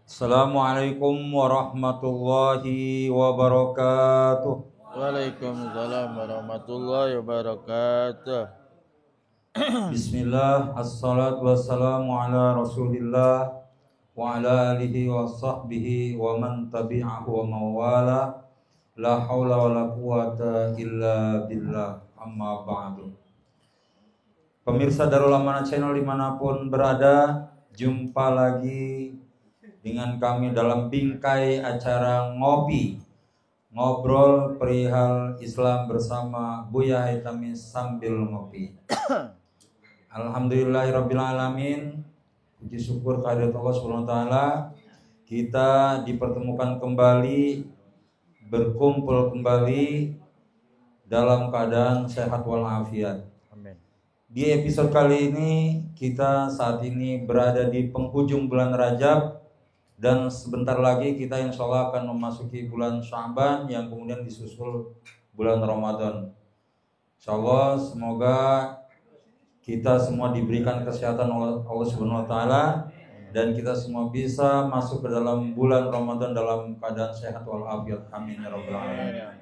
Assalamualaikum warahmatullahi wabarakatuh. Waalaikumsalam warahmatullahi wabarakatuh. Bismillah, assalatu wassalamu ala rasulillah wa ala alihi wa sahbihi wa man tabi'ahu wa mawala. La hawla wa la quwata illa billah, amma ba'du. Pemirsa Darul Amanah Channel dimanapun berada, jumpa lagi dengan kami dalam bingkai acara ngobrol perihal Islam bersama Buya Haitami sambil ngopi. Alhamdulillahirabbil alamin. Puji syukur kehadirat Allah Subhanahu wa taala, kita dipertemukan kembali, berkumpul kembali dalam keadaan sehat walafiat. Amin. Di episode kali ini kita saat ini berada di penghujung bulan Rajab, dan sebentar lagi kita insya Allah akan memasuki bulan Sya'ban yang kemudian disusul bulan Ramadan. Insya Allah semoga kita semua diberikan kesehatan oleh Allah Subhanahu wa taala dan kita semua bisa masuk ke dalam bulan Ramadan dalam keadaan sehat walafiat. Amin ya rabbal alamin.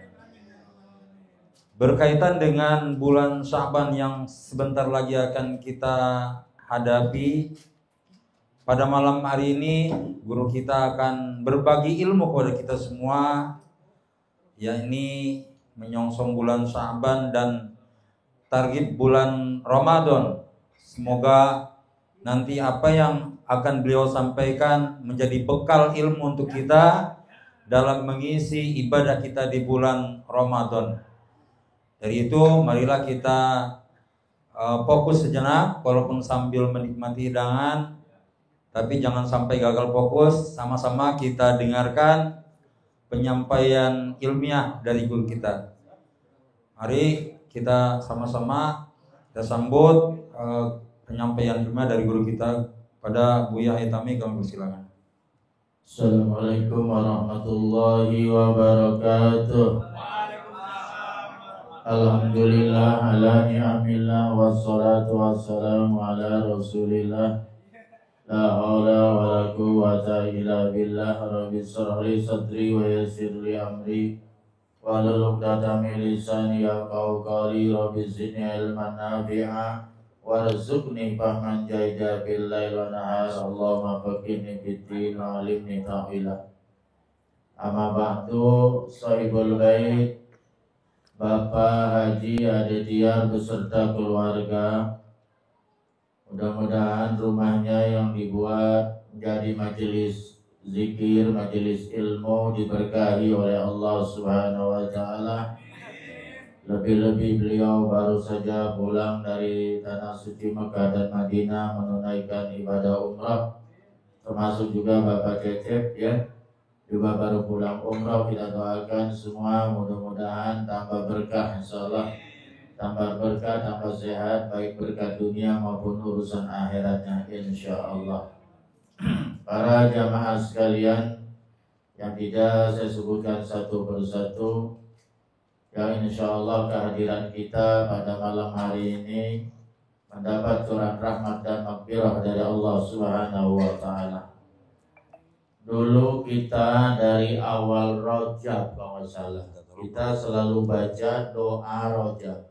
Berkaitan dengan bulan Sya'ban yang sebentar lagi akan kita hadapi, pada malam hari ini guru kita akan berbagi ilmu kepada kita semua, yakni menyongsong bulan Sya'ban dan target bulan Ramadan. Semoga nanti apa yang akan beliau sampaikan menjadi bekal ilmu untuk kita dalam mengisi ibadah kita di bulan Ramadan. Dari itu marilah kita fokus sejenak, walaupun sambil menikmati hidangan, tapi jangan sampai gagal fokus. Sama-sama kita dengarkan penyampaian ilmiah dari guru kita. Mari kita sama-sama kita sambut penyampaian ilmiah dari guru kita pada Buya Haitami. Kami persilakan. Assalamualaikum warahmatullahi wabarakatuh. Alhamdulillah ala ni'amillah wassalatu wassalamu ala rasulillah. La haula wa la quwwata illa billah. Rabbi shrah li sadri wa yassir li amri wahlul 'uqdatam min lisani yafqahu qawli. Rabbi zidni ilman nafi'a warzuqni fahman jaida bil laili wan nahar. Allahumma faqihni fid din wa 'allimni ta'wila. Amma ba'du, sahibul bait, Bapak Haji Adediar beserta keluarga, mudah-mudahan rumahnya yang dibuat menjadi majelis zikir, majelis ilmu diberkahi oleh Allah Subhanahu wa taala. Lebih-lebih beliau baru saja pulang dari tanah suci Mekah dan Madinah menunaikan ibadah umrah, termasuk juga Bapak Cecep ya, juga baru pulang umrah. Kita doakan semua mudah-mudahan tambah berkah insyaallah, tambah berkah, tambah sehat, baik berkah dunia maupun urusan akhiratnya insyaallah. Para jamaah sekalian yang tidak saya sebutkan satu persatu, yang insyaallah kehadiran kita pada malam hari ini mendapat curahan rahmat dan maghfirah dari Allah Subhanahu wa taala. Dulu kita dari awal Rajab kalau nggak salah, kita selalu baca doa Rajab.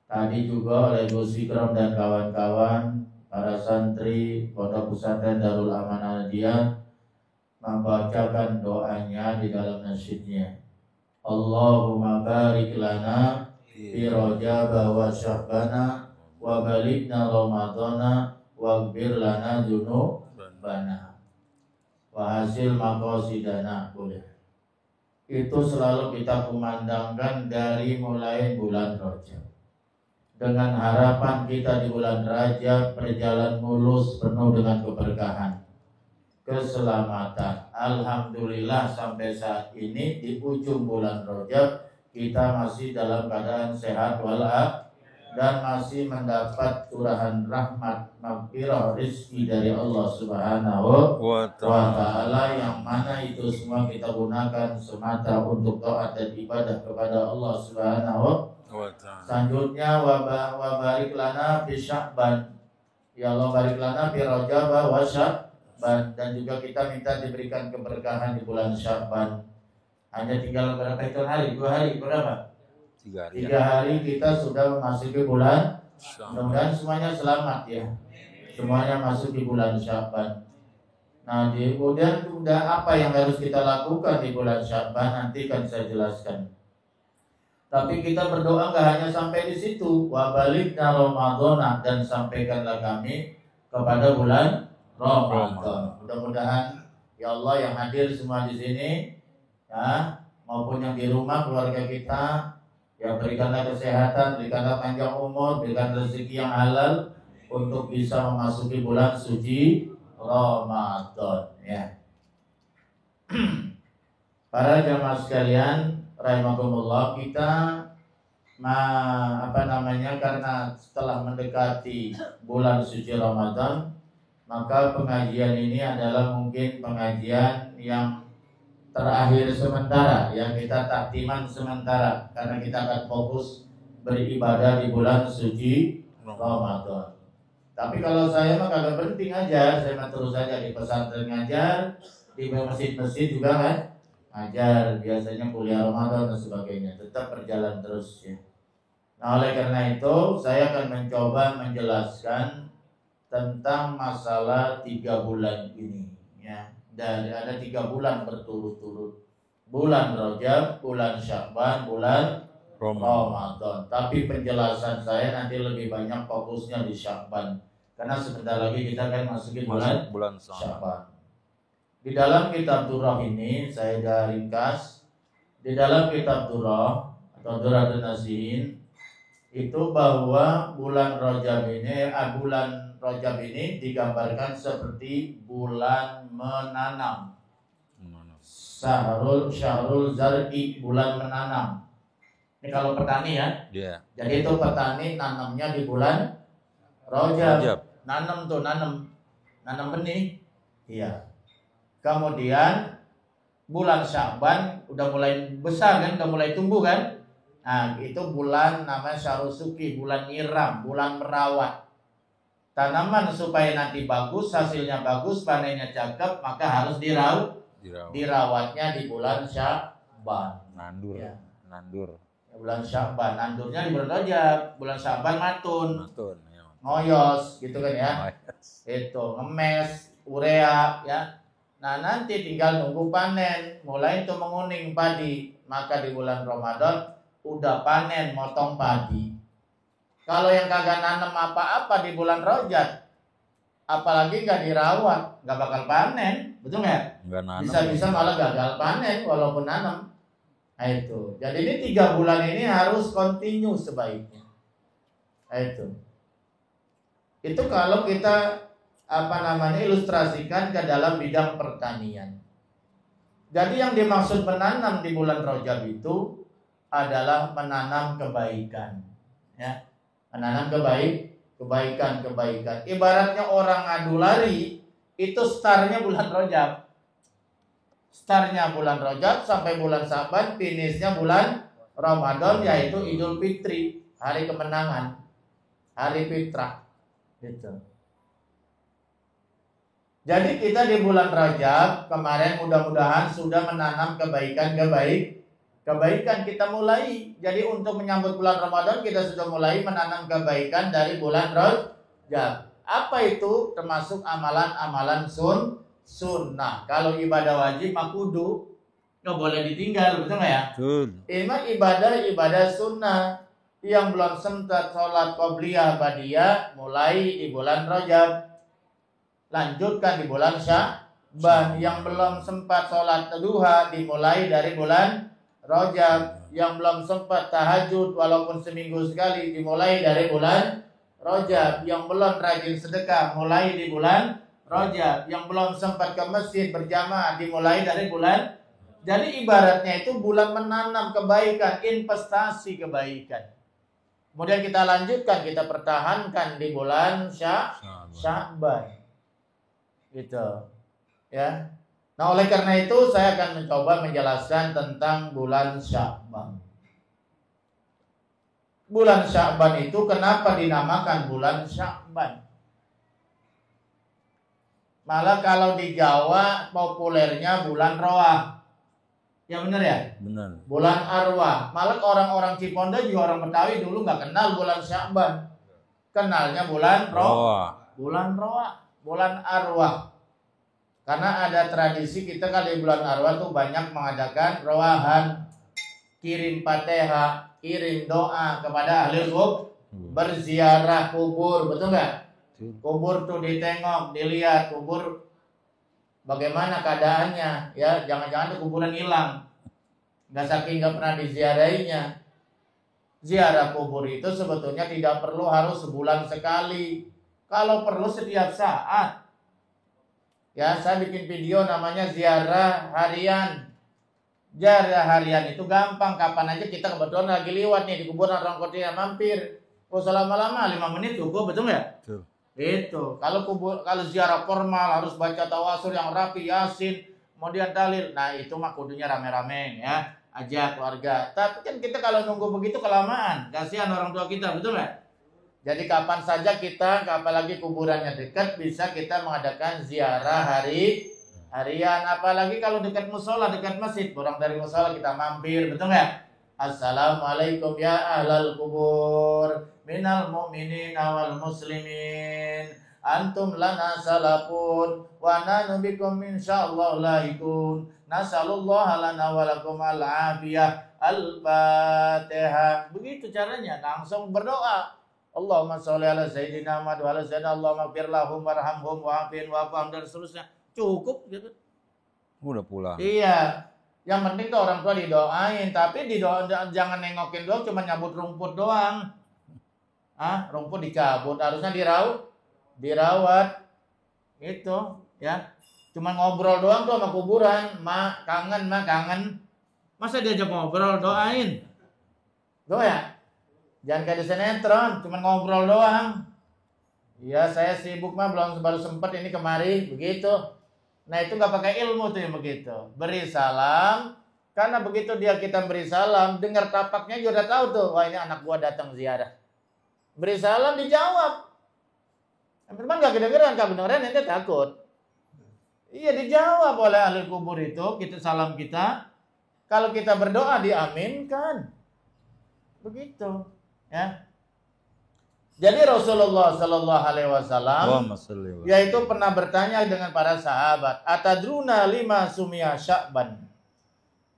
Tadi juga oleh Gus Ikram dan kawan-kawan, para santri Pondok Pesantren Darul Amanah dia membacakan doanya di dalam nasyidnya. Allahumma barik lana fi Rajab wa Sya'bana wa balighna Ramadhana waghfir lana dzunubana wa hasil maqasidana. Boleh. Itu selalu kita kumandangkan dari mulai bulan Rajab, dengan harapan kita di bulan Rajab berjalan mulus penuh dengan keberkahan, keselamatan. Alhamdulillah sampai saat ini di ujung bulan Rajab kita masih dalam keadaan sehat walafiat dan masih mendapat curahan rahmat, maghfirah, rizki dari Allah Subhanahu wa ta'ala, yang mana itu semua kita gunakan semata untuk taat dan ibadah kepada Allah Subhanahu wa ta'ala. Selanjutnya wa barik lana fi Sya'ban. Ya Allah barik lana fi Rajab wa Sya'ban, dan juga kita minta diberikan keberkahan di bulan Sya'ban. Hanya tinggal berapa hitung hari? 2 hari, berapa? 3 hari. 3 hari kita sudah memasuki bulan. Mudah-mudahan semuanya selamat ya. Semuanya masuk di bulan Sya'ban. Nah, kemudian udah apa yang harus kita lakukan di bulan Sya'ban nanti kan saya jelaskan. Tapi kita berdoa nggak hanya sampai di situ. Wa balikna Ramadhana, dan sampaikanlah kami kepada bulan Ramadan. Mudah-mudahan ya Allah yang hadir semua di sini ya, maupun yang di rumah keluarga kita, ya berikanlah kesehatan, berikanlah panjang umur, berikan rezeki yang halal untuk bisa memasuki bulan suci Ramadan ya. Para jamaah sekalian rahimakumullah, kita karena setelah mendekati bulan suci Ramadan, maka pengajian ini adalah mungkin pengajian yang terakhir sementara, yang kita takdiman sementara, karena kita akan fokus beribadah di bulan suci Ramadan. Tapi kalau saya mah kagak berhenti ngajar, saya mah terus saja di pesantren ngajar, di masjid-masjid juga kan ngajar, biasanya kuliah Ramadan dan sebagainya, tetap berjalan terus ya. Nah, oleh karena itu saya akan mencoba menjelaskan tentang masalah 3 bulan ini ya. Dan ada 3 bulan berturut-turut, bulan Rajab, bulan Sya'ban, bulan Ramadan. Tapi penjelasan saya nanti lebih banyak fokusnya di Sya'ban, karena sebentar lagi kita akan masukin bulan Sya'ban. Di dalam kitab Durrah ini saya sudah ringkas. Di dalam kitab Durrah atau Durratun Nasihin itu bahwa bulan Rajab ini digambarkan seperti bulan menanam. Syahrul zar'i, bulan menanam. Ini kalau petani ya. Yeah. Jadi itu petani nanamnya di bulan Rajab. Nanam benih. Iya. Kemudian bulan Sya'ban udah mulai besar kan, udah mulai tumbuh kan. Nah, itu bulan namanya Syahrul Suki, bulan nyiram, bulan merawat. Tanaman supaya nanti bagus, hasilnya bagus, panennya cakep, maka harus dirawatnya di bulan Sya'ban. Nandur. Ya. Bulan Sya'ban, nandurnya di bulan Rajab, bulan Sya'ban matun ya. Ngoyos gitu kan ya. Itu ngemes, urea ya. Nah, nanti tinggal nunggu panen, mulai itu menguning padi, maka di bulan Ramadan udah panen, motong padi. Kalau yang kagak nanam apa-apa di bulan Rajab, apalagi nggak dirawat, nggak bakal panen, betul nggak? Bisa-bisa malah gagal panen walaupun nanam. Nah itu. Jadi ini 3 bulan ini harus kontinu sebaiknya. Nah itu kalau kita ilustrasikan ke dalam bidang pertanian. Jadi yang dimaksud menanam di bulan Rajab itu adalah menanam kebaikan, ya, menanam kebaikan. Ibaratnya orang adu lari, itu startnya bulan Rajab. Startnya bulan Rajab sampai bulan Sya'ban, finishnya bulan Ramadan, yaitu Idul Fitri, hari kemenangan, hari fitrah, gitu. Jadi kita di bulan Rajab kemarin mudah-mudahan sudah menanam kebaikan kita mulai. Jadi untuk menyambut bulan Ramadan kita sudah mulai menanam kebaikan dari bulan Rajab. Apa itu? Termasuk amalan-amalan sunnah. Kalau ibadah wajib mah kudu nggak boleh ditinggal, betul nggak ya? Ini ibadah sunnah yang belum sempat sholat qobliyah badiyah mulai di bulan Rajab, lanjutkan di bulan Sya'ban. Yang belum sempat sholat duha dimulai dari bulan Rajab. Yang belum sempat tahajud walaupun seminggu sekali dimulai dari bulan Rajab. Yang belum rajin sedekah mulai di bulan Rajab. Yang belum sempat ke masjid berjamaah dimulai dari bulan. Jadi ibaratnya itu bulan menanam kebaikan, investasi kebaikan. Kemudian kita lanjutkan, kita pertahankan di bulan Sya'ban. Gitu. Ya. Nah, oleh karena itu saya akan mencoba menjelaskan tentang bulan Sya'ban. Bulan Sya'ban itu kenapa dinamakan bulan Sya'ban? Malah kalau di Jawa populernya bulan Roah. Ya benar ya? Benar. Bulan Arwah. Malah orang-orang Ciponda juga orang Betawi dulu nggak kenal bulan Sya'ban. Kenalnya bulan Roah. Bulan Roah, bulan Arwah. Karena ada tradisi kita kalau di bulan Arwah tuh banyak mengadakan roahan, kirim Fatihah, kirim doa kepada ahli kubur, berziarah kubur, betul nggak? Kubur tuh ditengok, dilihat kubur bagaimana keadaannya, ya jangan-jangan tuh kuburan hilang, nggak pernah diziarahinya. Ziarah kubur itu sebetulnya tidak perlu harus sebulan sekali, kalau perlu setiap saat. Ya, saya bikin video namanya ziarah harian. Ziarah harian itu gampang, kapan aja kita kebetulan lagi liwat nih di kuburan orang kota mampir. Oh, selama-lama 5 menit cukup, betul nggak? Betul. Itu. Kalau ziarah formal harus baca tawasul yang rapi, Yasin, kemudian dalil. Nah, itu mah kudunya rame-rame ya, ajak keluarga. Tapi kan kita kalau nunggu begitu kelamaan, kasihan orang tua kita, betul nggak? Jadi kapan saja kita, apalagi kuburannya dekat, bisa kita mengadakan ziarah harian. Apalagi kalau dekat musola, dekat masjid, kurang dari musola kita mampir, betul nggak? Assalamualaikum ya ahlal kubur, minal mu'minin wal muslimin, antum lana salafun, wa nanu bikum insyaallah lahikun, nasallallahu lana walakum al-afiyah, al-fatihah. Begitu caranya, langsung berdoa. Allahumma sholli ala sayyidina Muhammad wa ala sayyidina, Allahumma ighfir lahum warhamhum wa'afin wa'afhum, dan seterusnya. Cukup gitu. Udah pulang. Iya. Yang penting tuh orang tua didoain, tapi jangan nengokin doang, cuma nyabut rumput doang. Rumput dicabut, harusnya dirawat. Itu, ya. Cuma ngobrol doang tuh sama kuburan, kangen. Masa diajak ngobrol, doain. Doa ya? Jangan kayak di sinetron, cuma ngobrol doang. Iya, saya sibuk mah baru sempat ini kemari, begitu. Nah, itu nggak pakai ilmu tuh yang begitu. Beri salam, karena begitu kita beri salam, dengar tapaknya juga udah tahu tuh, wah ini anak gua datang ziarah. Beri salam dijawab. Memang nggak kedengeran ente takut. Iya, dijawab oleh ahli kubur itu, salam kita. Kalau kita berdoa diaminkan. Begitu. Ya. Jadi Rasulullah Shallallahu Alaihi Wasallam yaitu pernah bertanya dengan para sahabat, atadruna lima sumia Sya'ban.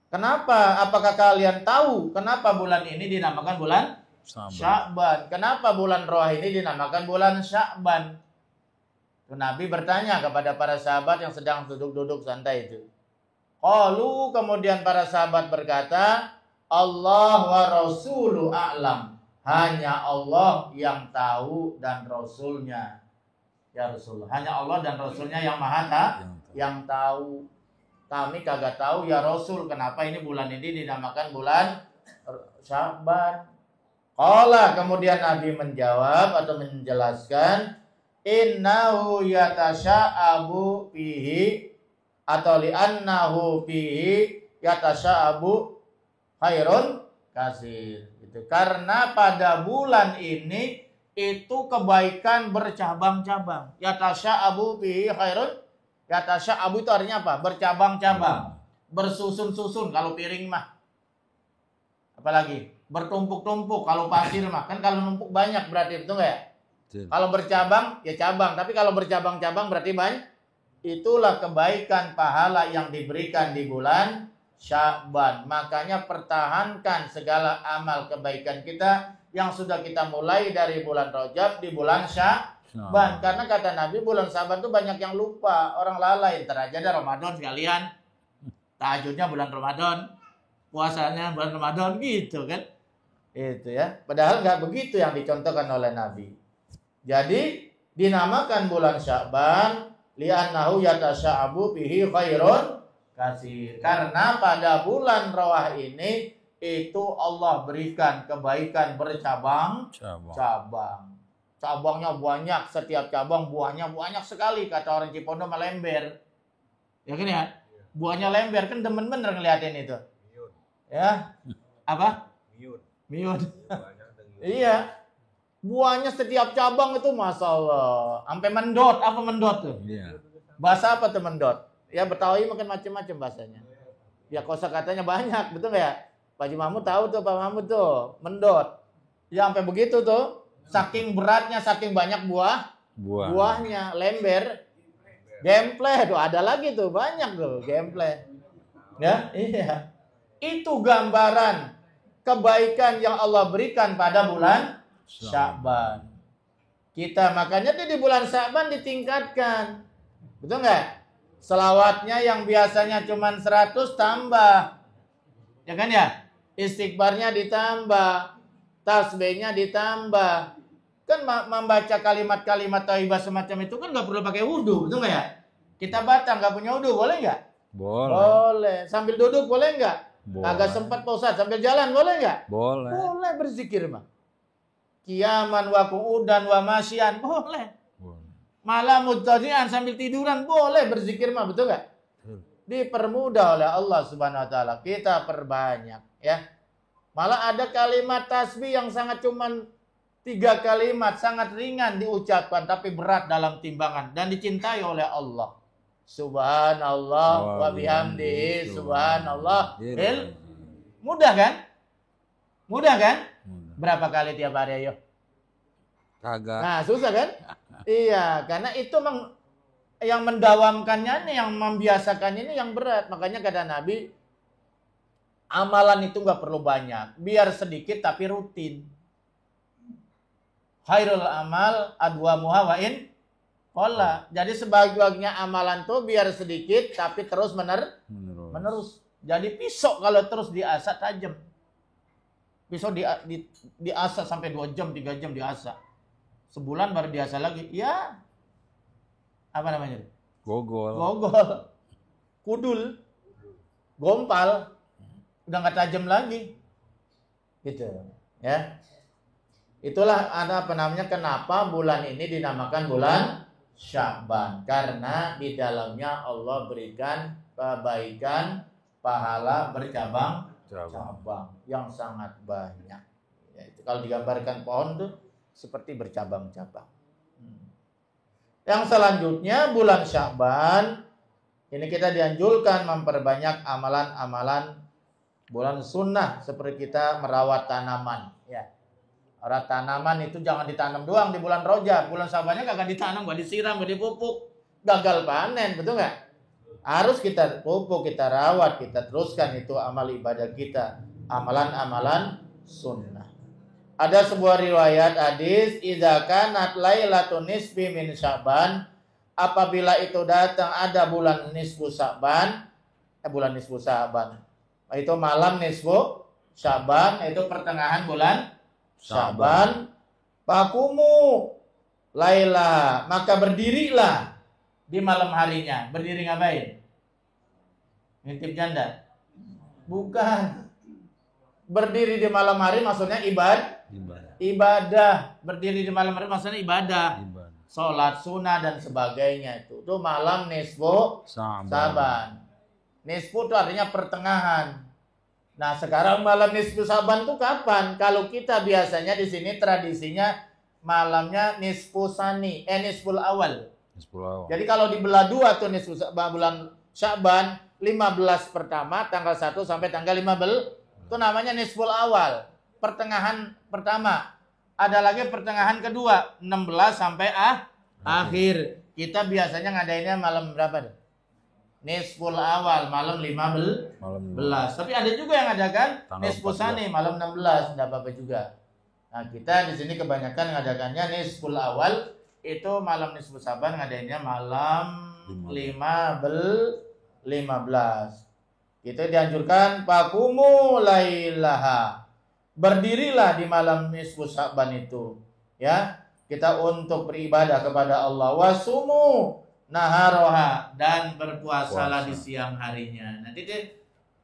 Kenapa? Apakah kalian tahu kenapa bulan ini dinamakan bulan Sya'ban? Kenapa bulan Roh ini dinamakan bulan Sya'ban? Nabi bertanya kepada para sahabat yang sedang duduk-duduk santai itu. Qalu, kemudian para sahabat berkata, Allah wa Rasulu a'lam. Hanya Allah yang tahu dan Rasulnya. Ya Rasulullah, hanya Allah dan Rasulnya yang maha yang tahu. Kami kagak tahu ya Rasul, kenapa ini bulan ini dinamakan bulan Sya'ban. Qala, kemudian Nabi menjawab atau menjelaskan, innahu yatasha'abu fihi, atau li'annahu fihi yatasha'abu khairun kasir. Karena pada bulan ini itu kebaikan bercabang-cabang. Yatasha'abu fihi khairun. Yatasha'abu itu artinya apa? Bercabang-cabang, bersusun-susun kalau piring mah. Apalagi bertumpuk-tumpuk kalau pasir mah. Kan kalau numpuk banyak berarti, betul enggak ya? Kalau bercabang ya cabang, tapi kalau bercabang-cabang berarti banyak. Itulah kebaikan pahala yang diberikan di bulan Sya'ban. Makanya pertahankan segala amal kebaikan kita yang sudah kita mulai dari bulan Rajab di bulan Sya'ban. Karena kata Nabi bulan Sya'ban itu banyak yang lupa, orang lalai. Ntar aja ada Ramadan sekalian. Tahajudnya bulan Ramadan, puasanya bulan Ramadan gitu kan. Itu ya. Padahal nggak begitu yang dicontohkan oleh Nabi. Jadi dinamakan bulan Sya'ban li'annahu yatasha'abu fihi khairun kasir. Karena pada bulan Rawah ini itu Allah berikan kebaikan bercabang-cabang. Cabangnya banyak, setiap cabang buahnya banyak sekali, kata orang Cipondo melember. Ya kan ya? Buahnya lember, kan demen bener ngeliatin itu. Ya. Apa? Miun. Iya. Buahnya setiap cabang itu Masya Allah sampai mendot. Apa mendot tuh? Iya. Bahasa apa tuh mendot? Ya Betawi mungkin macam-macam bahasanya. Ya kosakatanya banyak, betul nggak ya? Pak Haji Mahmud tahu tuh, Pak Mahmud tuh, mendot. Ya sampai begitu tuh, saking beratnya, saking banyak buahnya, lember, gameplay tuh ada lagi tuh, banyak tuh gameplay. Ya, iya. Itu gambaran kebaikan yang Allah berikan pada bulan Sya'ban. Kita makanya di bulan Sya'ban ditingkatkan. Betul nggak? Selawatnya yang biasanya cuma 100 tambah. Ya kan ya? Istighfarnya ditambah. Tasbihnya ditambah. Kan membaca kalimat-kalimat thayyibah semacam itu kan nggak perlu pakai wudu. Betul nggak ya? Kita Batam nggak punya wudu, boleh nggak? Boleh. Sambil duduk boleh nggak? Agak sempat Pak Ustadz, sambil jalan boleh nggak? Boleh. Boleh berzikir mah. Qiyaman wa qu'udan wa masyian boleh. Malah mutadian sambil tiduran boleh berzikir mah, betul nggak? Dipermudah oleh Allah Subhanahu wa taala. Kita perbanyak ya. Malah ada kalimat tasbih yang sangat cuman 3 kalimat, sangat ringan diucapkan tapi berat dalam timbangan dan dicintai oleh Allah. Subhanallah wa bihamdihi subhanallah. Mudah kan? Mudah kan? Berapa kali tiap hari ayo? Kagak. Nah, susah kan? Iya, karena itu yang mendawamkannya nih, yang membiasakannya ini yang berat. Makanya kata Nabi, amalan itu nggak perlu banyak, biar sedikit tapi rutin. Khairul amal adwamuha wa in qalla. Jadi sebaik-baiknya amalan tuh biar sedikit tapi terus menerus. Jadi pisau kalau terus diasah tajam. Pisau diasah sampai 2 jam, 3 jam diasah. Sebulan baru diasah lagi. Ya. Apa namanya? Gogol. Kudul. Gompal. Udah nggak tajam lagi. Gitu. Ya. Itulah kenapa bulan ini dinamakan bulan Sya'ban. Karena di dalamnya Allah berikan kebaikan, pahala bercabang-cabang yang sangat banyak. Ya, itu kalau digambarkan pohon tuh seperti bercabang-cabang. Yang selanjutnya bulan Sya'ban ini kita dianjurkan memperbanyak amalan-amalan bulan sunnah seperti kita merawat tanaman. Ya. Orang tanaman itu jangan ditanam doang di bulan Rajab. Bulan Sya'bannya kagak ditanam, gak disiram, gak dipupuk. Gagal panen, betul nggak? Harus kita pupuk, kita rawat, kita teruskan itu amal ibadah kita. Amalan-amalan sunnah. Ada sebuah riwayat hadis, idza kanat lailatun nisfi min Sya'ban, apabila itu datang ada bulan nisfu Sya'ban, itu malam nisfu Sya'ban, itu pertengahan bulan Sya'ban, fakumu laila, maka berdirilah di malam harinya. Berdiri ngapain? Ngintip janda? Bukan. Berdiri di malam hari maksudnya ibadah. Berdiri di malam hari maksudnya ibadah. Salat sunnah dan sebagainya itu malam nisfu Sya'ban. Nisfu itu artinya pertengahan. Nah, sekarang malam nisfu Sya'ban itu kapan? Kalau kita biasanya di sini tradisinya malamnya nisful awal. Jadi kalau dibelah 2 tuh nisfu bulan Sya'ban, 15 pertama tanggal 1 sampai tanggal 15 itu namanya nisful awal, pertengahan pertama. Ada lagi pertengahan kedua, 16 sampai akhir. Kita biasanya ngadainnya malam berapa deh? Nisful awal malam 15. Tapi ada juga yang adakan nisful sani malam 16, enggak apa-apa juga. Nah, kita di sini kebanyakan ngadakannya nisful awal, itu malam nisful Sya'ban ngadainnya malam 15. Itu dianjurkan fakumu lailaha. Berdirilah di malam nisful Sya'ban itu, ya. Kita untuk beribadah kepada Allah, wasumu naharoha, dan berpuasalah di siang harinya. Nanti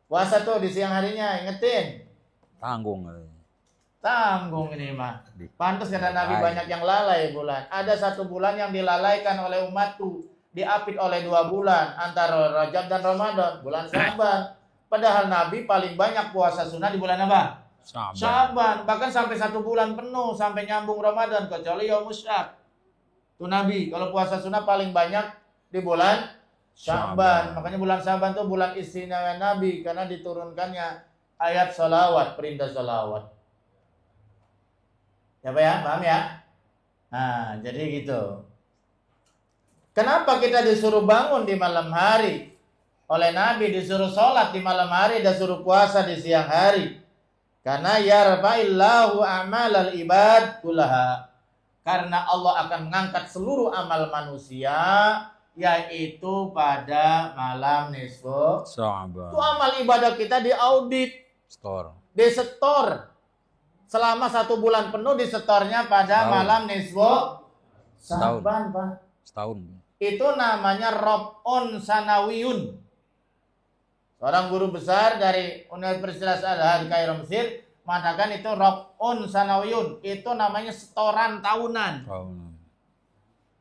puasa tuh di siang harinya, ingetin. Tanggung ini mah. Pantas kata Nabi banyak yang lalai bulan. Ada 1 bulan yang dilalaikan oleh umatku, diapit oleh 2 bulan antara Rajab dan Ramadan, bulan Sya'ban. Padahal Nabi paling banyak puasa sunnah di bulan apa? Sya'ban. Bahkan sampai 1 bulan penuh sampai nyambung Ramadan kecuali Yaumus Syak. Tuh Nabi kalau puasa sunnah paling banyak di bulan Sya'ban. Makanya bulan Sya'ban itu bulan istimewa Nabi karena diturunkannya ayat salawat, perintah salawat. Ya Pak ya, paham ya? Nah, jadi gitu. Kenapa kita disuruh bangun di malam hari? Oleh Nabi disuruh sholat di malam hari dan suruh puasa di siang hari. Karena yarfa'illahu a'malal ibad kullaha. Karena Allah akan mengangkat seluruh amal manusia yaitu pada malam nisfu Sya'ban. Itu amal ibadah kita diaudit, disetor. Selama 1 bulan penuh disetornya pada malam nisfu Sya'ban, Pak. Setahun. Itu namanya Rob'un Sanawiyun. Seorang guru besar dari Universitas Al-Azhar Kairo Mesir mengatakan itu Rob'un Sanawiyun. Itu namanya setoran tahunan.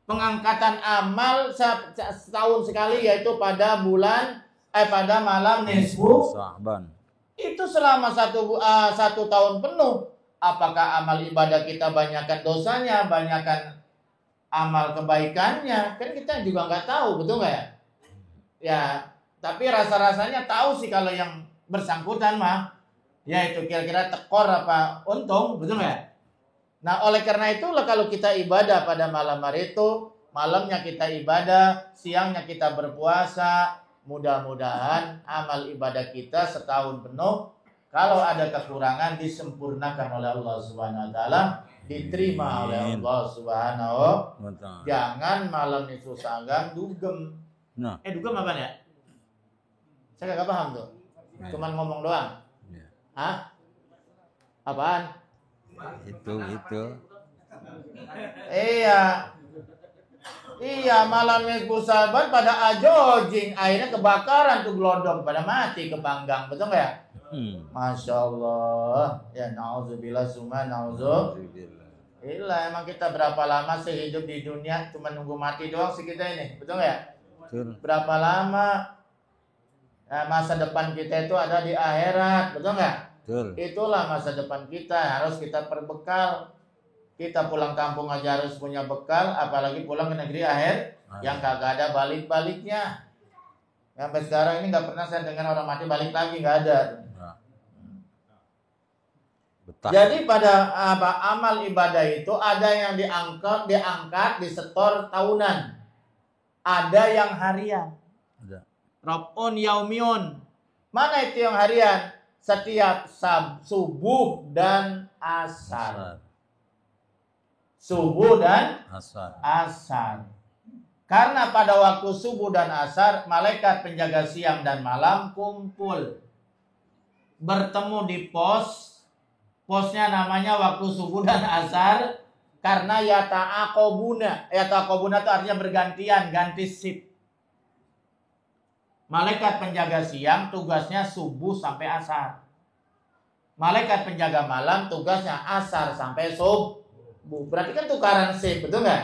Pengangkatan amal setahun sekali yaitu pada malam nisfu Sya'ban. Itu selama satu tahun penuh. Apakah amal ibadah kita banyakkan dosanya, banyakkan amal kebaikannya? Kan kita juga nggak tahu, betul nggak ya? Ya, tapi rasa-rasanya tahu sih kalau yang bersangkutan mah. Ya itu kira-kira tekor apa untung, betul nggak? Nah oleh karena itulah kalau kita ibadah pada malam hari itu, malamnya kita ibadah, siangnya kita berpuasa, mudah-mudahan amal ibadah kita setahun penuh, kalau ada kekurangan disempurnakan oleh Allah Subhanahu Wa Taala, diterima oleh Allah Subhanahu Wa Taala. Jangan malam nisfu Sya'ban dugem. Dugem apa ya? Saya nggak paham tuh. Cuman ngomong doang. Hah? Apaan? Itu. Iya, malam nisfu Sya'ban pada ajojing, akhirnya kebakaran tuh gelodong, pada mati kepanggang, betul nggak ya? Masya Allah. Ya na'udzubillah summa na'udzubillah. Emang kita berapa lama sih hidup di dunia cuma nunggu mati doang sih kita ini, betul nggak ya? Berapa lama masa depan kita itu ada di akhirat, betul nggak? Itulah masa depan kita, harus kita perbekal. Kita pulang kampung aja harus punya bekal, apalagi pulang ke negeri akhir yang kagak ada balik-baliknya. Sampai sekarang ini nggak pernah saya dengar orang mati balik lagi, nggak ada. Jadi pada amal ibadah itu ada yang diangkat, disetor tahunan, ada yang harian. Rob'un yaumiyun. Mana itu yang harian? Setiap subuh dan asar. Subuh dan asar. Karena pada waktu subuh dan asar, malaikat penjaga siang dan malam kumpul. Bertemu di pos. Posnya namanya waktu subuh dan asar. Karena yata'aqobuna. Yata'aqobuna itu artinya bergantian, ganti shift. Malaikat penjaga siang tugasnya subuh sampai asar. Malaikat penjaga malam tugasnya asar sampai subuh. Berarti kan tukaran shift, betul nggak?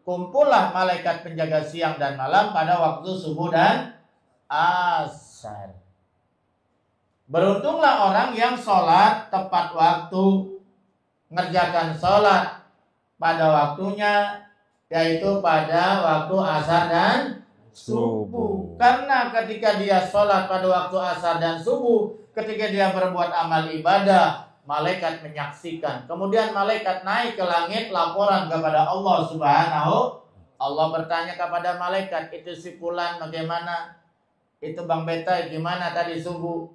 Kumpullah malaikat penjaga siang dan malam pada waktu subuh dan asar. Beruntunglah orang yang sholat tepat waktu, ngerjakan sholat pada waktunya, yaitu pada waktu asar dan subuh. Karena ketika dia sholat pada waktu asar dan subuh, ketika dia berbuat amal ibadah, malaikat menyaksikan. Kemudian malaikat naik ke langit laporan kepada Allah Subhanahu. Allah bertanya kepada malaikat, itu si Fulan bagaimana? Itu Bang Beta gimana tadi subuh?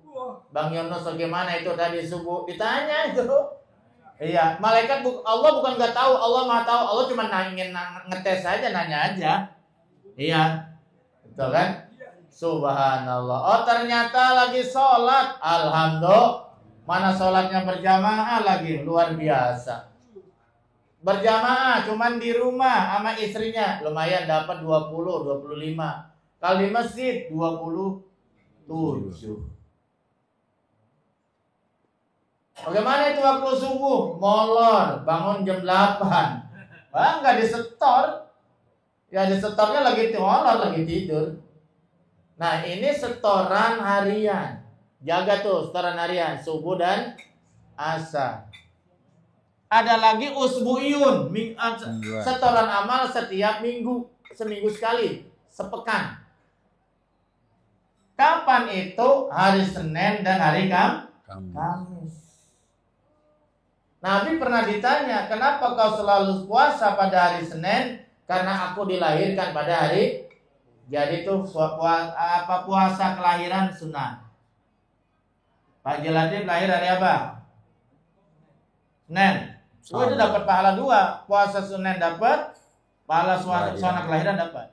Bang Yunus bagaimana itu tadi subuh? Ditanya itu. Iya, malaikat Allah bukan nggak tahu, Allah Maha tahu. Allah cuma ingin ngetes saja, nanya aja. Iya. Betul kan? Subhanallah. Oh ternyata lagi sholat. Alhamdulillah. Mana sholatnya berjamaah lagi. Luar biasa. Berjamaah cuman di rumah sama istrinya. Lumayan dapat 20, 25. Kalau di masjid 27. Bagaimana itu waktu subuh? Molor. Bangun jam 8. Enggak disetor. Ya disetornya lagi molor, lagi tidur. Nah ini setoran harian. Jaga tuh setoran harian, subuh dan asar. Ada lagi usbu'iyun, setoran amal setiap minggu, seminggu sekali. sepekan. Kapan itu? Hari Senin dan hari Kamis. Nabi pernah ditanya, kenapa kau selalu puasa pada hari Senin? Karena aku dilahirkan pada hari. Jadi itu puasa kelahiran sunnah. Pak Jelatif lahir hari apa? Senin. Itu dapat pahala 2. Puasa Senin dapat, pahala sunnah kelahiran dapat.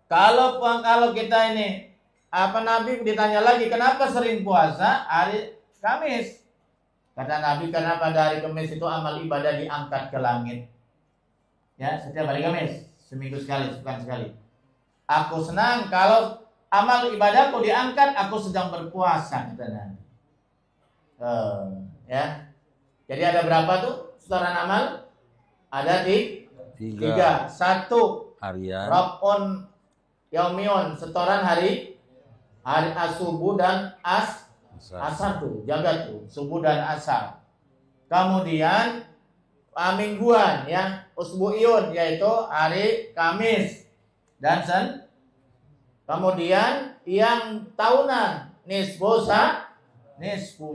Kalau kita ini Nabi ditanya lagi, kenapa sering puasa hari Kamis? Kata Nabi, karena pada hari Kamis itu amal ibadah diangkat ke langit. Ya, setiap hari Kamis, seminggu sekali, sebulan sekali. Aku senang kalau amal ibadahku diangkat, aku sedang berpuasa, kata Nabi. Ya. Jadi ada berapa tuh setoran amal? Ada 3. 1 harian. Rab'un Yaumion, setoran hari subuh dan asar tuh, jaga tuh, subuh dan asar. Kemudian mingguan ya, usbu'iyun, yaitu hari Kamis dan kemudian yang tahunan nisfu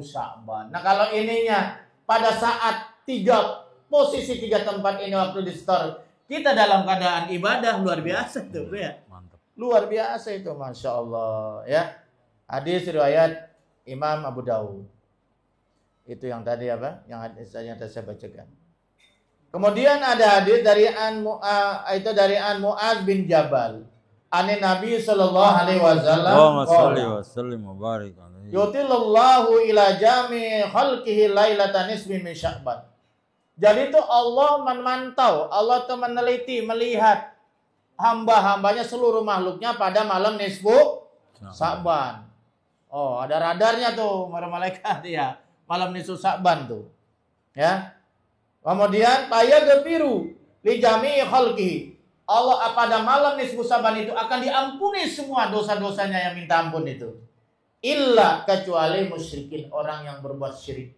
Sya'ban. Nah, kalau ininya pada saat 3 posisi 3 tempat ini waktu di setor, kita dalam keadaan ibadah luar biasa tuh ya. Mantap. Luar biasa itu, Masya Allah ya. Hadis riwayat Imam Abu Dawud. Itu yang tadi apa? Yang tadi saya bacakan. Kemudian ada hadis dari Mu'adz bin Jabal. Ani Nabi sallallahu alaihi wasallam. Allahumma shalli wa sallim wa barik alaihi. Yutillallahu ila jami khalqihi lailatan nisfi min Sya'ban. Jadi itu Allah memantau, Allah itu meneliti, melihat hamba-hambanya seluruh makhluknya pada malam nisfu Sya'ban. Oh, ada radarnya tuh para malaikat ya. Malam nisfu Sya'ban tuh. Ya. Kemudian fayaghfiru li jami'i khalqihi. Allah pada malam nisfu Sya'ban itu akan diampuni semua dosa-dosanya yang minta ampun itu. Illa kecuali musyrikin, orang yang berbuat syirik.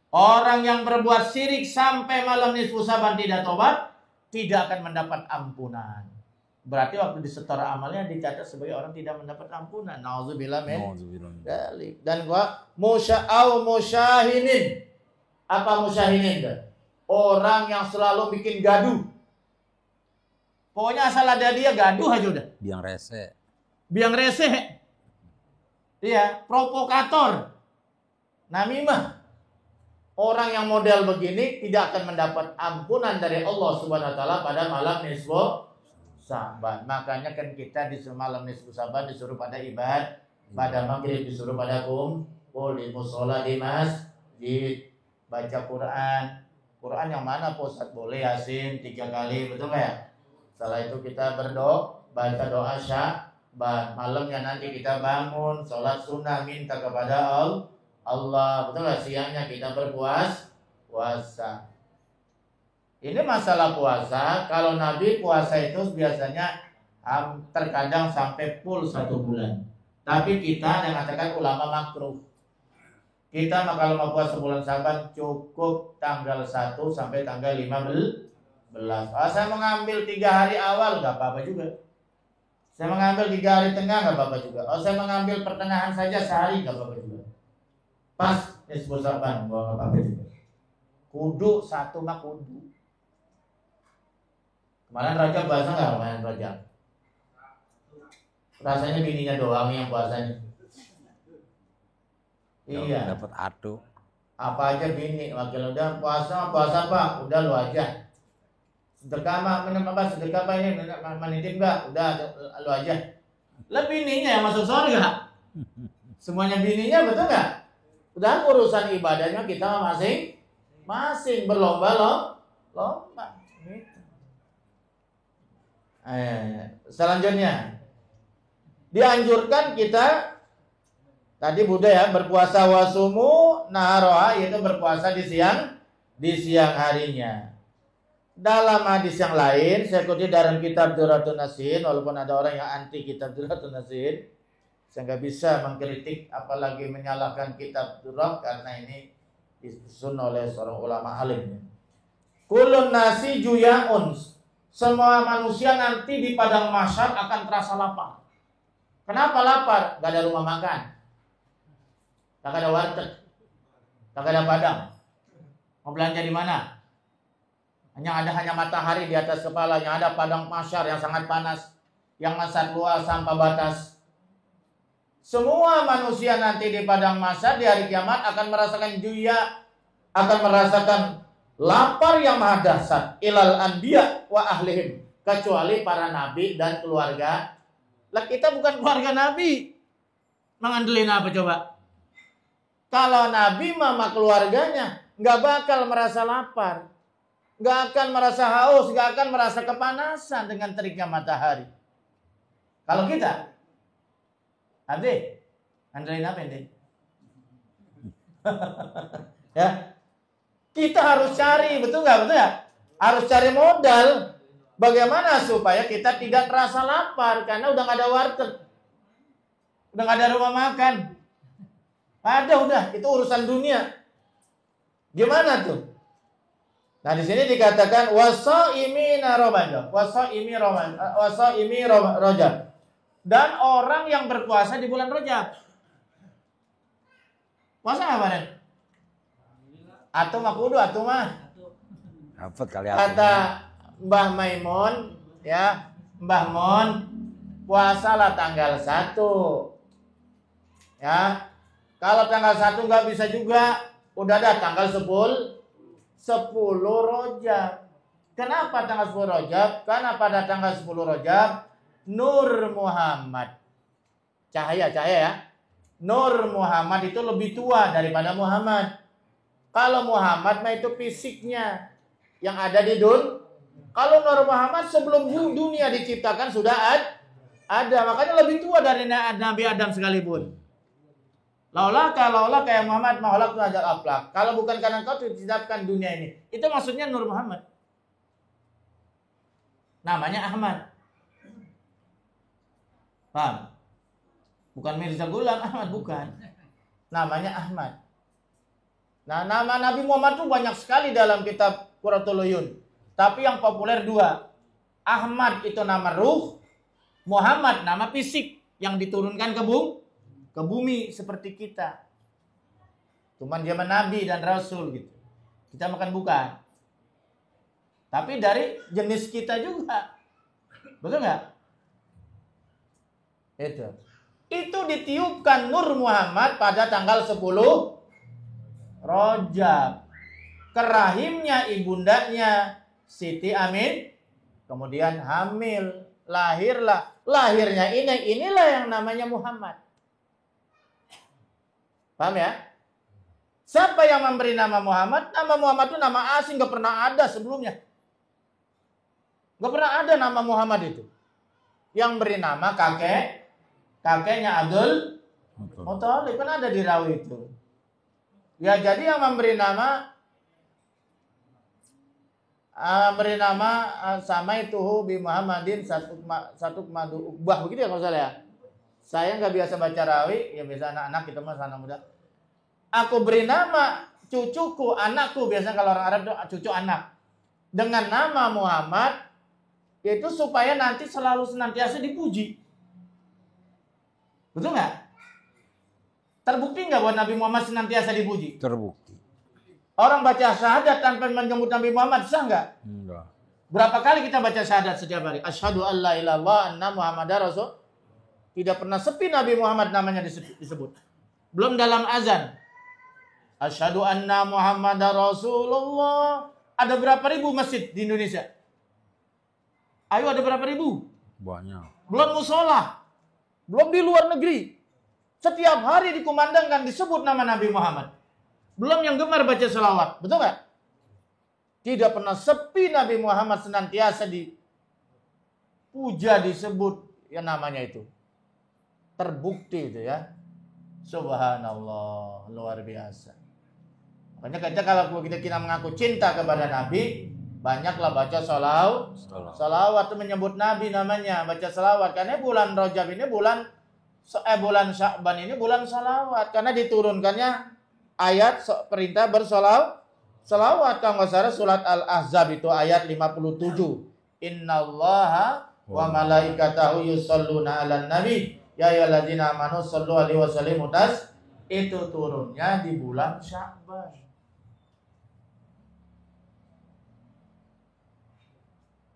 Orang yang berbuat syirik sampai malam nisfu Sya'ban tidak tobat, tidak akan mendapat ampunan. Berarti waktu disetor amalnya dicatat sebagai orang tidak mendapat ampunan. Nauzubillah min dzalik. Dan musyahinin. Apa musyahinin? Orang yang selalu bikin gaduh. Pokoknya asal ada dia gaduh aja udah. Biang rese. Iya, provokator. Namimah. Orang yang model begini tidak akan mendapat ampunan dari Allah Subhanahu wa taala pada malam nisfu Sya'ban. Makanya kan kita di malam nisfu Sya'ban disuruh pada ibadah, pada maghrib disuruh pada kumpul di mushola, di masjid, baca Quran. Quran yang mana Ustaz? Boleh Yasin 3 kali, betul nggak ya? Setelah itu kita berdoa, baca doa Sya'ban. Malamnya nanti kita bangun, sholat sunnah, minta kepada Allah, betul nggak? Siangnya kita berpuasa. Ini masalah puasa. Kalau Nabi puasa itu biasanya terkadang sampai full 1 bulan. Tapi kita yang mengatakan ulama makruh. Kita kalau mau puasa bulan Sya'ban cukup tanggal 1 sampai tanggal 15. Saya mengambil 3 hari awal nggak apa-apa juga. Saya mengambil 3 hari tengah nggak apa-apa juga. Saya mengambil pertengahan saja sehari nggak apa-apa juga. Pas nisfu Sya'ban nggak apa-apa juga. Kudu 1 mah kudu. Kemarin Rajab puasa nggak? Kemarin Rajab. Rasanya bininya doang yang puasanya. Iya. Dapat adu. Apa aja bini, wakil udah puasa Pak, udah lu aja. Sedekah sedekah apa ini menitip enggak? Udah lu aja. Lah bininya yang masuk surga. Semuanya bininya, betul enggak? Udah urusan ibadahnya kita masing-masing berlomba. Gitu. Selanjutnya dianjurkan kita tadi budaya berpuasa wasumu naharoha, yaitu berpuasa di siang harinya. Dalam hadis yang lain, saya kutip dalam kitab Durratun Nasin, walaupun ada orang yang anti kitab Durratun Nasin, saya nggak bisa mengkritik apalagi menyalahkan kitab Durrat karena ini disusun oleh seorang ulama alim. Kulun nasi juyaun, Semua manusia nanti di padang mahsyar akan terasa lapar. Kenapa lapar? Gak ada rumah makan, gak ada warteg, gak ada padang. Mau belanja di mana? Hanya matahari di atas kepalanya. Ada padang mahsyar yang sangat panas, yang sangat luas sampai batas. Semua manusia nanti di padang mahsyar di hari kiamat akan merasakan juya, akan merasakan lapar yang maha dahsyat. Ilal anbiya wa ahlihim, kecuali para nabi dan keluarga. Lah kita bukan keluarga nabi, mengandelin apa coba? Kalau nabi mama keluarganya nggak bakal merasa lapar, nggak akan merasa haus, nggak akan merasa kepanasan dengan teriknya matahari. Kalau kita, Ade, andelin apa ente? Ya, kita harus cari, betul nggak? Betul ya? Harus cari modal. Bagaimana supaya kita tidak terasa lapar karena udah nggak ada warteg, udah nggak ada rumah makan. Udah, itu urusan dunia. Gimana tuh? Nah di sini dikatakan wasaimi narobajah, wasaimi rojab, dan orang yang berpuasa di bulan Rajab. Puasa nggak Pak? Atau mah kudu, atau mah. Kata Mbah Maimun, ya, Mbah Mon, puasalah tanggal 1. Ya. Kalau tanggal 1 nggak bisa juga, udah ada tanggal 10 Rajab. Kenapa tanggal 10 Rajab? Karena pada tanggal 10 Rajab Nur Muhammad, cahaya ya. Nur Muhammad itu lebih tua daripada Muhammad. Kalau Muhammad mah itu fisiknya yang ada di dunia. Kalau Nur Muhammad sebelum dunia diciptakan sudah ada, makanya lebih tua dari Nabi Adam sekalipun. Laulah kayak Muhammad maholak tu ajal aflak. Kalau bukan karena kau diciptakan dunia ini, itu maksudnya Nur Muhammad. Namanya Ahmad. Paham? Bukan Mirza Ghulam Ahmad, bukan. Namanya Ahmad. Nah, nama Nabi Muhammad itu banyak sekali dalam kitab Qurratul Uyun. Tapi yang populer 2. Ahmad itu nama ruh, Muhammad nama fisik yang diturunkan ke bumi seperti kita. Cuman dia Nabi dan Rasul gitu. Kita makan bukan. Tapi dari jenis kita juga. Betul nggak? Itu ditiupkan Nur Muhammad pada tanggal 10 Rajab. Ke rahimnya ibundanya Siti Amin, kemudian hamil, lahirnya inilah yang namanya Muhammad. Paham ya? Siapa yang memberi nama Muhammad? Nama Muhammad itu nama asing, gak pernah ada sebelumnya. Gak pernah ada nama Muhammad itu. Yang beri nama kakeknya Abdul Muthalib, kan ada di rawi itu. Ya jadi yang memberi nama sama itu bi Muhammadin satu madu ubah, begitu ya kalau salah ya. Saya nggak biasa baca rawi, ya biasa anak-anak kita mah anak muda. Aku beri nama cucuku, anakku, biasanya kalau orang Arab itu cucu anak, dengan nama Muhammad, itu supaya nanti selalu senantiasa dipuji. Betul nggak? Terbukti nggak bahwa Nabi Muhammad senantiasa dipuji? Terbukti. Orang baca syahadat tanpa menyebut Nabi Muhammad sah nggak? Enggak. Berapa kali kita baca syahadat setiap hari? Asyhadu an la ilaha illallah anna Muhammadar Rasul. Tidak pernah sepi Nabi Muhammad namanya disebut. Belum dalam azan. Asyhadu anna Muhammadar Rasulullah. Ada berapa ribu masjid di Indonesia? Ayo, ada berapa ribu? Banyak. Belum musola. Belum di luar negeri. Setiap hari dikumandangkan disebut nama Nabi Muhammad. Belum yang gemar baca selawat. Betul nggak? Tidak pernah sepi Nabi Muhammad, senantiasa dipuja, disebut ya namanya itu. Terbukti itu ya. Subhanallah, luar biasa. Makanya kita kalau kita mengaku cinta kepada Nabi, banyaklah baca salawat itu menyebut Nabi namanya, baca salawat. Karena bulan Rajab ini bulan Sya'ban ini bulan salawat. Karena diturunkannya ayat perintah bersalawat. Kalau nggak salah surat Al-Ahzab itu ayat 57. Innallaha wa malaikatahu yusholluna 'alan nabi ya ayyuhalladzina amanu shollu 'alaihi wa sallimu itu turunnya di bulan Sya'ban.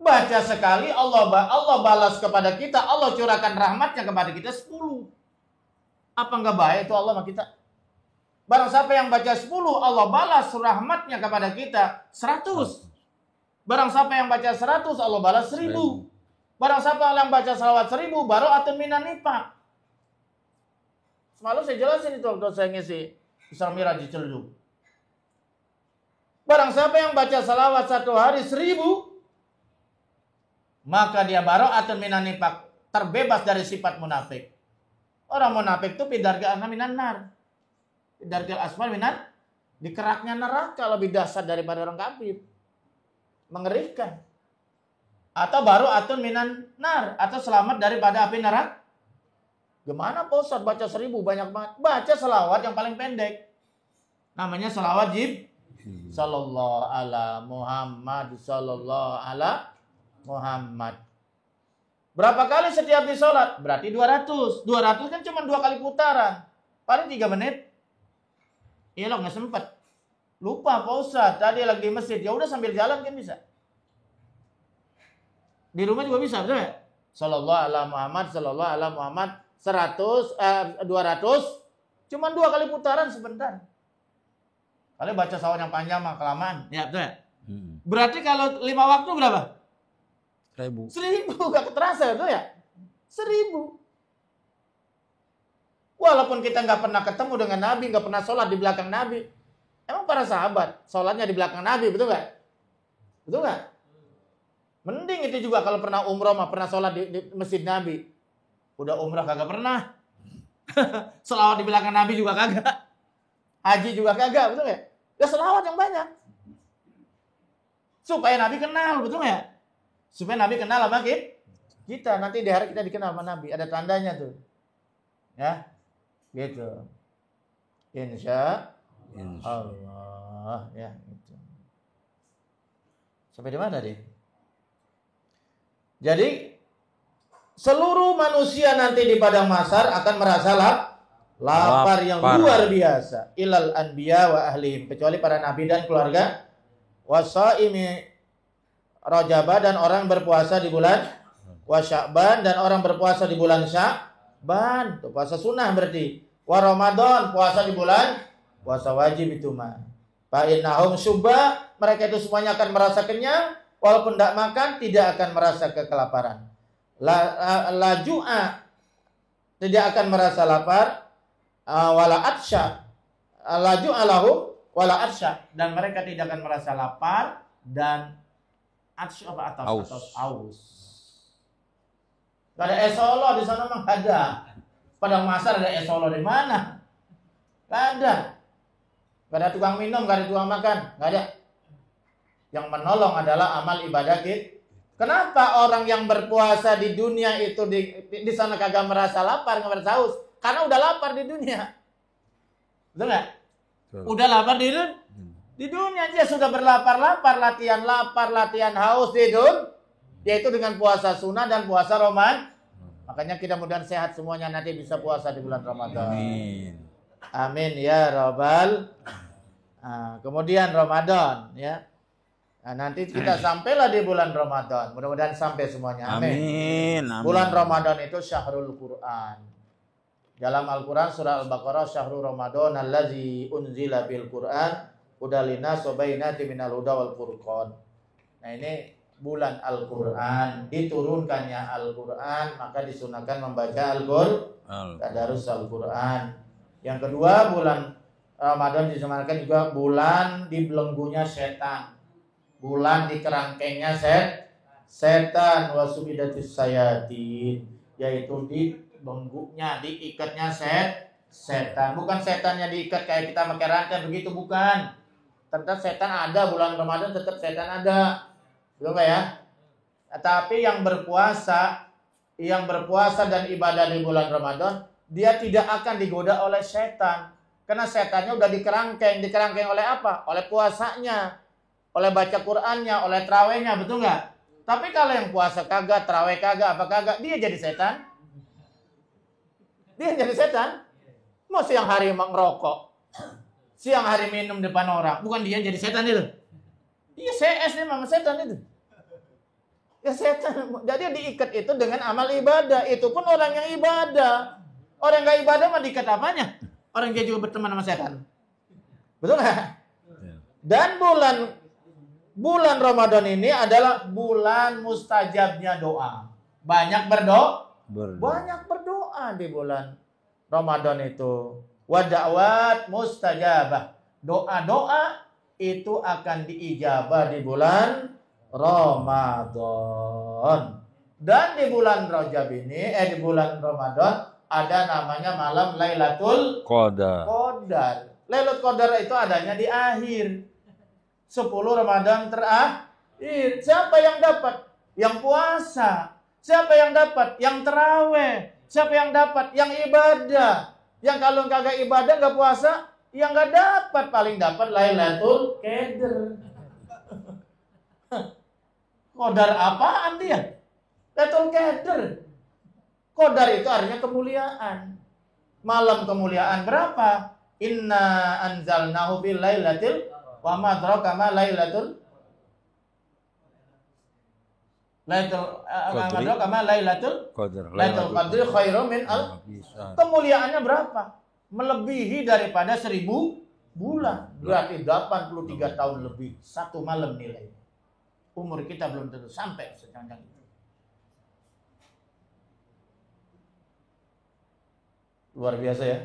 Baca sekali Allah balas kepada kita, Allah curahkan rahmatnya kepada kita 10. Apa enggak baik itu Allah sama kita? Barang siapa yang baca 10, Allah balas rahmatnya kepada kita 100. Barang siapa yang baca 100, Allah balas 1000. Barang siapa yang baca salawat 1000, bara'atun minan nifaq. Semalam saya jelasin itu waktu saya ngisi Isra Miraj di Celduk. Barang siapa yang baca salawat 1 hari 1000, maka dia bara'atun minan nifaq, terbebas dari sifat munafik. Orang munafik itu bidarga minan nar. Bidarga asfal minan, di keraknya neraka lebih dahsyat daripada orang kafir. Mengerikan. Atau bara'atun minan nar, atau selamat daripada api neraka. Gimana Pak Ustadz baca 1000 banyak banget? Baca selawat yang paling pendek. Namanya selawat Sallallahu ala Muhammad, sallallahu ala Muhammad. Berapa kali setiap di sholat? Berarti 200. 200 kan cuma 2 kali putaran. Paling 3 menit. Iya loh, nggak sempat. Lupa Pak Ustadz, tadi lagi di masjid. Ya udah sambil jalan kan bisa. Di rumah juga bisa, betul ya? Sallallahu ala Muhammad, sallallahu ala Muhammad. 200, cuma 2 kali putaran sebentar. Kalian baca salawat yang panjang mah kelamaan. Ya, betul ya? Berarti kalau 5 waktu berapa? 1000. Gak terasa, betul ya? 1000. Walaupun kita nggak pernah ketemu dengan Nabi, nggak pernah sholat di belakang Nabi. Emang para sahabat sholatnya di belakang Nabi, betul nggak? Betul nggak? Mending itu juga kalau pernah umroh mah pernah sholat di masjid Nabi. Udah umrah kagak pernah. Selawat di belakang Nabi juga kagak. Haji juga kagak, betul nggak? Ya selawat yang banyak. Supaya Nabi kenal, betul nggak? Supaya Nabi kenal sama kita. Nanti di hari kita dikenal sama Nabi. Ada tandanya tuh. Ya. Gitu. Insya Allah. Ya, gitu. Sampai di mana deh? Jadi seluruh manusia nanti di padang mahsyar akan merasa lapar yang luar biasa. Ilal anbiya wa ahlihim, kecuali para nabi dan keluarga. Wasaimi Rajabah, dan orang berpuasa di bulan Sya'ban, dan orang berpuasa di bulan Sya'ban. Itu puasa sunnah berarti. Wa Ramadan, puasa di bulan puasa wajib itu mah. Fa innahum syubba, mereka itu semuanya akan merasa kenyang, walaupun tidak makan tidak akan merasa kelaparan. La ju'a, tidak akan merasa lapar, wala atsya, la ju'a lahum wala atsya, dan mereka tidak akan merasa lapar dan atsya apa atas aus. Gak ada esolo di sana mah, ada. Padang mahsyar ada esolo di mana? Gak ada. Gak ada tukang minum, gak ada tukang makan, gak ada. Yang menolong adalah amal ibadah kita. Kenapa orang yang berpuasa di dunia itu di sana kagak merasa lapar, nggak merasa haus? Karena udah lapar di dunia. Betul nggak? Udah lapar di dunia, dia sudah berlapar-lapar, latihan lapar, latihan haus di dunia, yaitu dengan puasa sunnah dan puasa Ramadan. Makanya kita mudah-mudahan sehat semuanya, nanti bisa puasa di bulan Ramadan. Amin. Amin ya Rabbal. Kemudian Ramadan, ya. Nah, nanti kita sampailah di bulan Ramadan. Mudah-mudahan sampai semuanya. Amin. Amin. Bulan Ramadan itu syahrul Quran. Dalam Al-Quran surah Al-Baqarah, syahrul Ramadan allazi unzila bil Quran hudalina sobainati minal huda wal furqan. Nah, ini bulan Al-Quran, diturunkannya Al-Quran, maka disunahkan membaca Al-Quran, tadarus Al-Quran. Yang kedua, bulan Ramadan disunahkan juga bulan dibelenggunya setan. Bulan di kerangkengnya setan, wasubidatus sayatin, yaitu di belenggunya, diikatnya setan. Bukan setannya diikat kayak kita pakai rangkai begitu, bukan. Tetap setan ada, bulan Ramadan tetap setan ada. Betul nggak ya? Tapi yang berpuasa dan ibadah di bulan Ramadan, dia tidak akan digoda oleh setan. Karena setannya udah dikerangkeng oleh apa? Oleh puasanya, oleh baca Qur'annya, oleh terawihnya, betul nggak? Tapi kalau yang puasa kagak, tarawih kagak, apa kagak, dia jadi setan. Dia jadi setan. Mau siang hari ngerokok, siang hari minum depan orang, bukan dia jadi setan itu. Dia CS nih mama setan itu. Ya setan. Jadi diikat itu dengan amal ibadah. Itu pun orang yang ibadah. Orang nggak ibadah mah diikat apanya? Orang dia juga berteman sama setan. Betul nggak? Dan bulan Ramadan ini adalah bulan mustajabnya doa. Banyak berdoa. Banyak berdoa di bulan Ramadan itu. Wa da'wat mustajabah. Doa-doa itu akan diijabah di bulan Ramadan. Dan di bulan Rajab ini, di bulan Ramadan ada namanya malam Lailatul Qadar. Lailatul Qadar itu adanya di akhir 10 Ramadan terakhir. Siapa yang dapat? Yang puasa. Siapa yang dapat? Yang tarawih. Siapa yang dapat? Yang ibadah. Yang kalau kagak ibadah nggak puasa, yang nggak dapat, paling dapat Lailatul Qadar. Qadar apaan dia? Lailatul Qadar. Qadar itu artinya kemuliaan. Malam kemuliaan berapa? Inna anzalnahu bil lailatil wa ma adraka ma lailatul Lailatul Qadri khairum min kemuliaannya berapa? Melebihi daripada 1000 bulan. Berarti 83 tahun lebih. Satu malam nilainya. Umur kita belum tentu sampai secanggih itu. Luar biasa ya.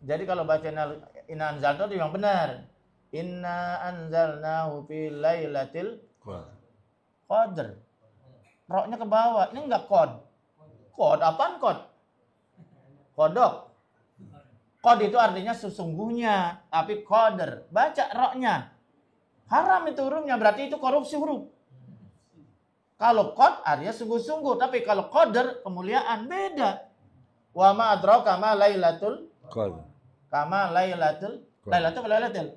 Jadi kalau baca Inna anzalnahu itu yang benar. Inna anzalnahu fi lailatil Qadar. Roknya ke bawah. Ini enggak kod. Kod apaan kod? Kodok. Kod itu artinya sesungguhnya, tapi qadar. Baca roknya. Haram itu hurufnya, berarti itu korupsi huruf. Kalau kod artinya sungguh-sungguh, tapi kalau qadar kemuliaan beda. Wa ma adraka ma lailatul Qadar. Kama lailatul lailatul.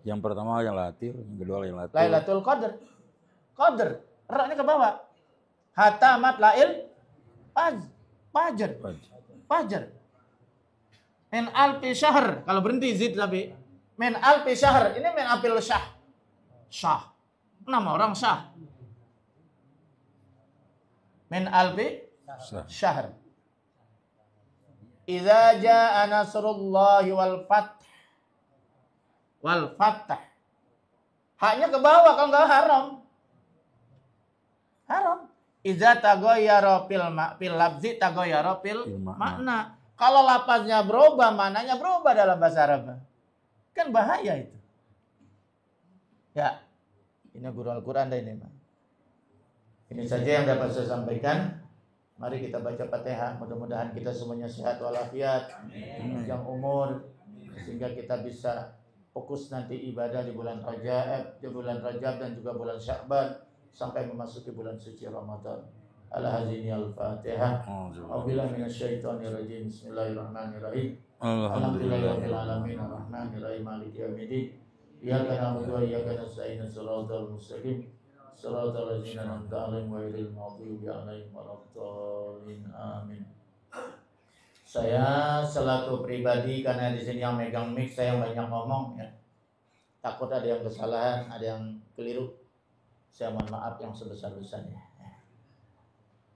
Yang pertama yang latir, yang kedua yang latir. Lailatul Qadar. Qadar, roknya ke bawah. Hatta matlail Fajar. Min alfi syahr. Kalau berhenti zid tapi. Min alfi syahr. Ini min alfil syah. Syah. Nama orang syah. Min alfi syahr. Idza jaa nasrullahi wal fath. Wal fath. Haknya ke bawah kalau enggak haram. Haram. Idza taghayyara fil lafzi taghayyara fil makna. Kalau lafaznya berubah, maknanya berubah dalam bahasa Arab. Kan bahaya itu. Ya. Ini guru Al-Qur'an dah ini, Pak. Ini saja yang dapat saya sampaikan. Mari kita baca Fatihah. Mudah-mudahan kita semuanya sehat walafiat, panjang umur, sehingga kita bisa fokus nanti ibadah di bulan Rajab dan juga bulan Sya'ban sampai memasuki bulan suci Ramadan. Al-Hazini Al-Fatihah. A'udzubillahi minasyaitonir rajim. Bismillahirrahmanirrahim. Alhamdulillahirabbil alamin arrahmanirrahim maliki yaumiddin. Iyyaka na'budu wa iyyaka nasta'in. Shiratal mustaqim. Shiratal ladzina an'amta 'alaihim ghairil maghdubi 'alaihim waladdallin. Amin. Saya selaku pribadi, karena di sini yang megang mic saya yang banyak ngomong ya. Takut ada yang kesalahan, ada yang keliru. Saya mohon maaf yang sebesar-besarnya.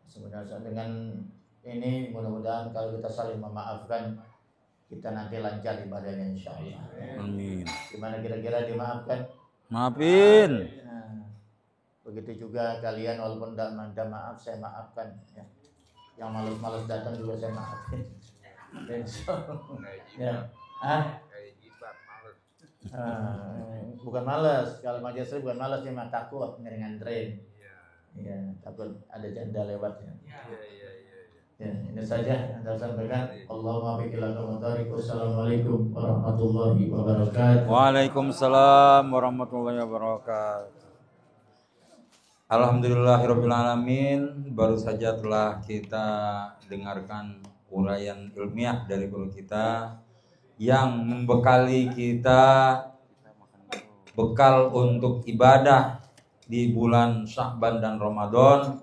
Sebenarnya dengan ini mudah-mudahan kalau kita saling memaafkan, kita nanti lancar ibadahnya insyaallah. Amin. Gimana kira-kira dimaafkan? Maafin. Nah, begitu juga kalian walaupun tidak minta maaf, saya maafkan ya. Yang malas-malas datang juga saya maafin. Ya. Bukan malas. Kalau majelis bukan malas, dia mah takut ngeri-nganterin. Ya, takut ada janda lewat ya. Ya, ini saja yang saya sampaikan. Allahumma Assalamualaikum warahmatullahi wabarakatuh. Waalaikumsalam warahmatullahi wabarakatuh. Alhamdulillahirabbil alamin. Baru saja telah kita dengarkan uraian ilmiah dari guru kita yang membekali kita bekal untuk ibadah di bulan Sya'ban dan Ramadan.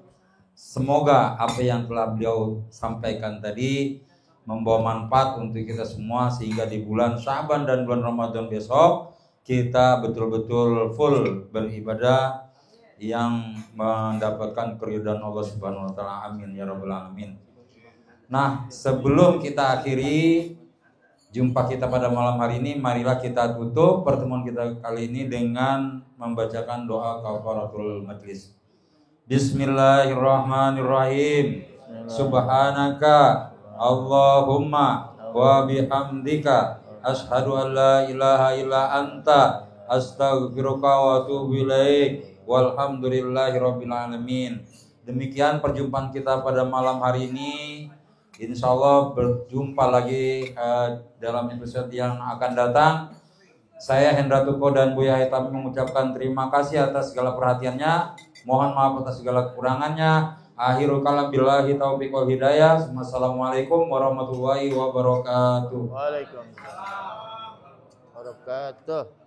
Semoga apa yang telah beliau sampaikan tadi membawa manfaat untuk kita semua, sehingga di bulan Sya'ban dan bulan Ramadan besok kita betul-betul full beribadah yang mendapatkan keridhaan Allah Subhanahu wa taala. Amin ya rabbal alamin. Nah, sebelum kita akhiri jumpa kita pada malam hari ini, marilah kita tutup pertemuan kita kali ini dengan membacakan doa kafaratul majlis. Bismillahirrahmanirrahim. Subhanaka Allahumma wa bihamdika asyhadu an la ilaha illa anta astaghfiruka wa atubu ilaik. Walhamdulillahirabbil alamin. Demikian perjumpaan kita pada malam hari ini. Insya Allah berjumpa lagi dalam episode yang akan datang. Saya Hendra Tuko dan Buya Hitami mengucapkan terima kasih atas segala perhatiannya. Mohon maaf atas segala kekurangannya. Akhirul kalam billahi taufiq wal hidayah. Wassalamualaikum warahmatullahi wabarakatuh. Waalaikumsalam warahmatullahi wabarakatuh.